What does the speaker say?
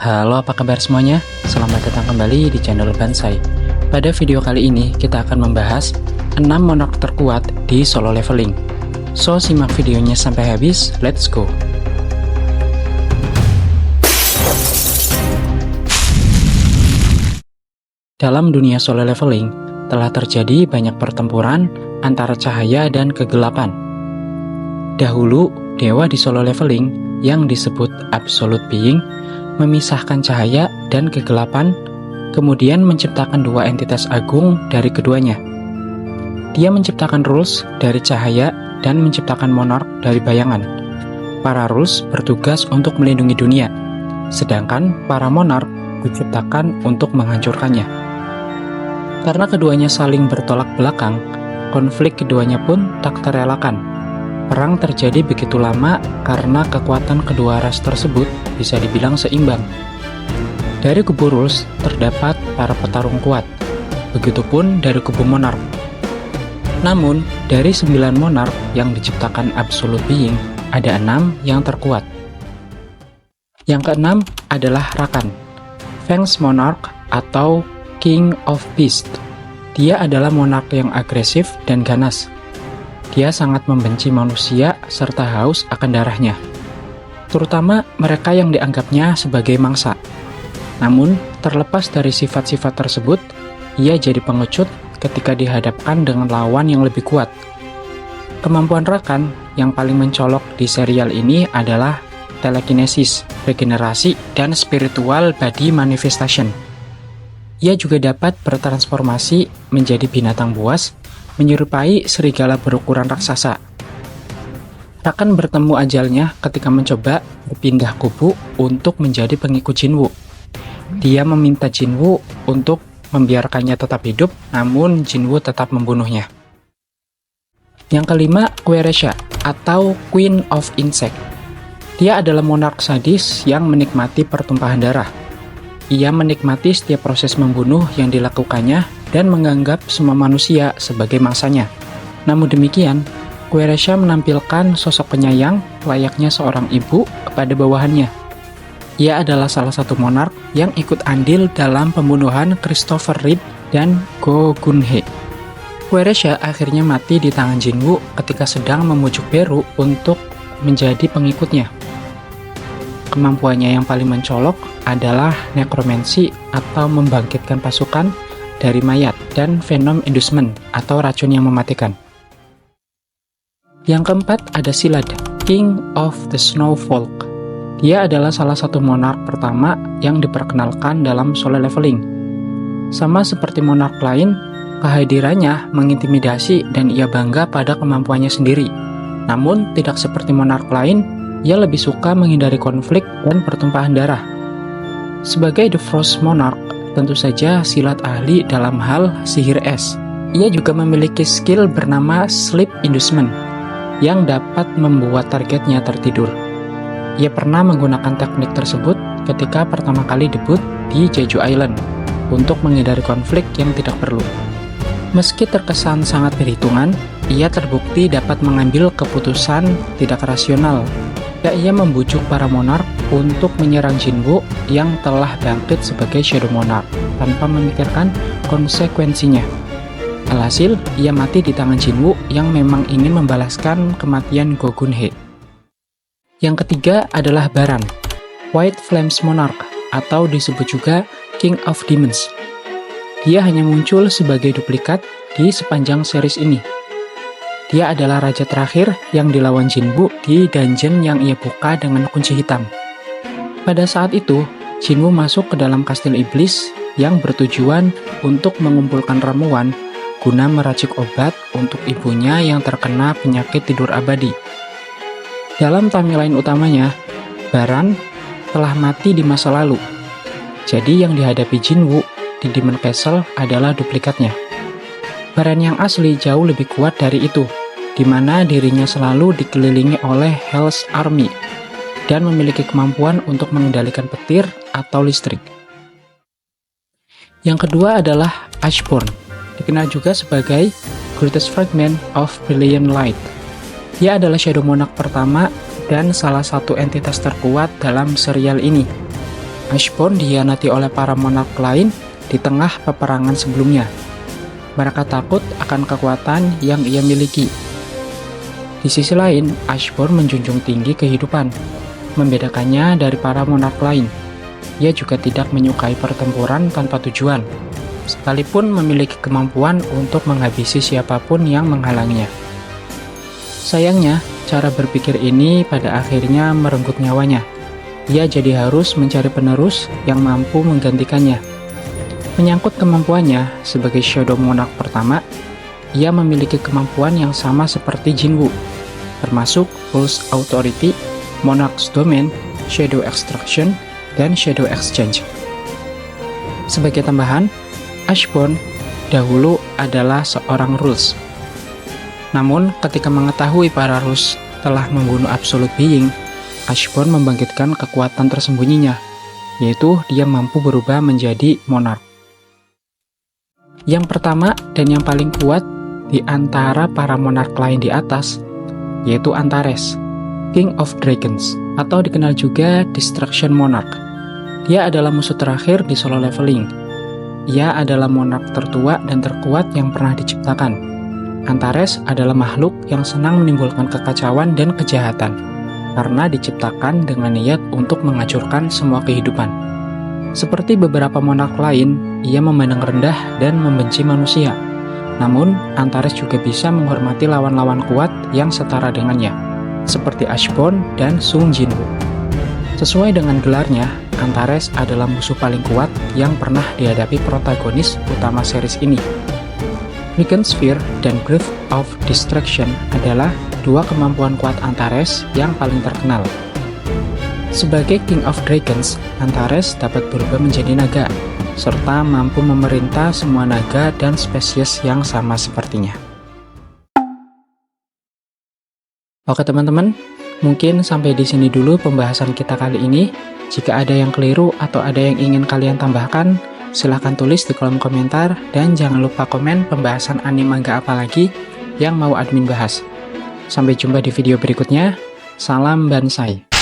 Halo, apa kabar semuanya? Selamat datang kembali di channel Bansai. Pada video kali ini, kita akan membahas 6 monark terkuat di solo leveling. So, simak videonya sampai habis, let's go! Dalam dunia solo leveling, telah terjadi banyak pertempuran antara cahaya dan kegelapan. Dahulu, dewa di solo leveling yang disebut Absolute Being memisahkan cahaya dan kegelapan, kemudian menciptakan dua entitas agung dari keduanya. Dia menciptakan rules dari cahaya dan menciptakan monark dari bayangan. Para rules bertugas untuk melindungi dunia, sedangkan para monark diciptakan untuk menghancurkannya. Karena keduanya saling bertolak belakang, konflik keduanya pun tak terelakkan. Perang terjadi begitu lama karena kekuatan kedua ras tersebut bisa dibilang seimbang. Dari kubu rules terdapat para petarung kuat, begitupun dari kubu monark. Namun, dari 9 monark yang diciptakan Absolute Being, ada 6 yang terkuat. Yang keenam adalah Rakan, Fangs Monarch atau King of Beasts. Dia adalah monark yang agresif dan ganas. Dia sangat membenci manusia serta haus akan darahnya, terutama mereka yang dianggapnya sebagai mangsa. Namun, terlepas dari sifat-sifat tersebut, ia jadi pengecut ketika dihadapkan dengan lawan yang lebih kuat. Kemampuan Rakan yang paling mencolok di serial ini adalah telekinesis, regenerasi, dan spiritual body manifestation. Ia juga dapat bertransformasi menjadi binatang buas, menyerupai serigala berukuran raksasa. Rakan bertemu ajalnya ketika mencoba berpindah kubu untuk menjadi pengikut Jinwoo. Dia meminta Jinwoo untuk membiarkannya tetap hidup, namun Jinwoo tetap membunuhnya. Yang kelima, Queresha atau Queen of Insect. Dia adalah monark sadis yang menikmati pertumpahan darah. Ia menikmati setiap proses membunuh yang dilakukannya dan menganggap semua manusia sebagai mangsanya. Namun demikian, Queresha menampilkan sosok penyayang layaknya seorang ibu kepada bawahannya. Ia adalah salah satu monark yang ikut andil dalam pembunuhan Christopher Reeve dan Go Gun-hee. Queresha akhirnya mati di tangan Jinwoo ketika sedang memujuk Beru untuk menjadi pengikutnya. Kemampuannya yang paling mencolok adalah nekromansi atau membangkitkan pasukan dari mayat dan venom inducement atau racun yang mematikan. Yang keempat ada Szilard, King of the Snowfolk. Dia adalah salah satu monark pertama yang diperkenalkan dalam solo leveling. Sama seperti monark lain, kehadirannya mengintimidasi dan ia bangga pada kemampuannya sendiri. Namun tidak seperti monark lain, ia lebih suka menghindari konflik dan pertumpahan darah. Sebagai The Frost Monarch, tentu saja Szilard ahli dalam hal sihir es. Ia juga memiliki skill bernama Sleep Inducement yang dapat membuat targetnya tertidur. Ia pernah menggunakan teknik tersebut ketika pertama kali debut di Jeju Island untuk menghindari konflik yang tidak perlu. Meski terkesan sangat perhitungan, ia terbukti dapat mengambil keputusan tidak rasional. Ia membujuk para monark untuk menyerang Jinwoo yang telah bangkit sebagai Shadow Monarch tanpa memikirkan konsekuensinya. Alhasil, ia mati di tangan Jinwoo yang memang ingin membalaskan kematian Go Gun-hee. Yang ketiga adalah Baran, White Flames Monarch atau disebut juga King of Demons. Dia hanya muncul sebagai duplikat di sepanjang series ini. Dia adalah raja terakhir yang dilawan Jinwoo di dungeon yang ia buka dengan kunci hitam. Pada saat itu, Jinwoo masuk ke dalam kastil iblis yang bertujuan untuk mengumpulkan ramuan guna meracik obat untuk ibunya yang terkena penyakit tidur abadi. Dalam timeline utamanya, Baran telah mati di masa lalu. Jadi yang dihadapi Jinwoo di Demon Castle adalah duplikatnya. Baran yang asli jauh lebih kuat dari itu, di mana dirinya selalu dikelilingi oleh Hell's Army dan memiliki kemampuan untuk mengendalikan petir atau listrik. Yang kedua adalah Ashborn, dikenal juga sebagai Greatest Fragment of Brilliant Light. Dia adalah Shadow Monarch pertama dan salah satu entitas terkuat dalam serial ini. Ashbone dikhianati oleh para monark lain di tengah peperangan sebelumnya. Mereka takut akan kekuatan yang ia miliki. Di sisi lain, Ashbone menjunjung tinggi kehidupan, membedakannya dari para monark lain. Ia juga tidak menyukai pertempuran tanpa tujuan, sekalipun memiliki kemampuan untuk menghabisi siapapun yang menghalanginya. Sayangnya, cara berpikir ini pada akhirnya merenggut nyawanya. Ia jadi harus mencari penerus yang mampu menggantikannya. Menyangkut kemampuannya sebagai Shadow Monarch pertama, ia memiliki kemampuan yang sama seperti Jinwoo, termasuk Pulse Authority, Monarch's Domain, Shadow Extraction, dan Shadow Exchange. Sebagai tambahan, Ashbone dahulu adalah seorang Rules. Namun, ketika mengetahui para Rules telah membunuh Absolute Being, Ashbone membangkitkan kekuatan tersembunyinya, yaitu dia mampu berubah menjadi Monarch. Yang pertama dan yang paling kuat di antara para Monarch lain di atas, yaitu Antares, King of Dragons, atau dikenal juga Destruction Monarch. Dia adalah musuh terakhir di solo leveling. Ia adalah monark tertua dan terkuat yang pernah diciptakan. Antares adalah makhluk yang senang menimbulkan kekacauan dan kejahatan, karena diciptakan dengan niat untuk menghancurkan semua kehidupan. Seperti beberapa monark lain, ia memandang rendah dan membenci manusia. Namun, Antares juga bisa menghormati lawan-lawan kuat yang setara dengannya, seperti Ashbone dan Sung Jinwoo. Sesuai dengan gelarnya, Antares adalah musuh paling kuat yang pernah dihadapi protagonis utama series ini. Beacon Sphere dan Breath of Destruction adalah dua kemampuan kuat Antares yang paling terkenal. Sebagai King of Dragons, Antares dapat berubah menjadi naga, serta mampu memerintah semua naga dan spesies yang sama sepertinya. Oke teman-teman, mungkin sampai di sini dulu pembahasan kita kali ini. Jika ada yang keliru atau ada yang ingin kalian tambahkan, silahkan tulis di kolom komentar dan jangan lupa komen pembahasan anime manga apa lagi yang mau admin bahas. Sampai jumpa di video berikutnya. Salam Bansai.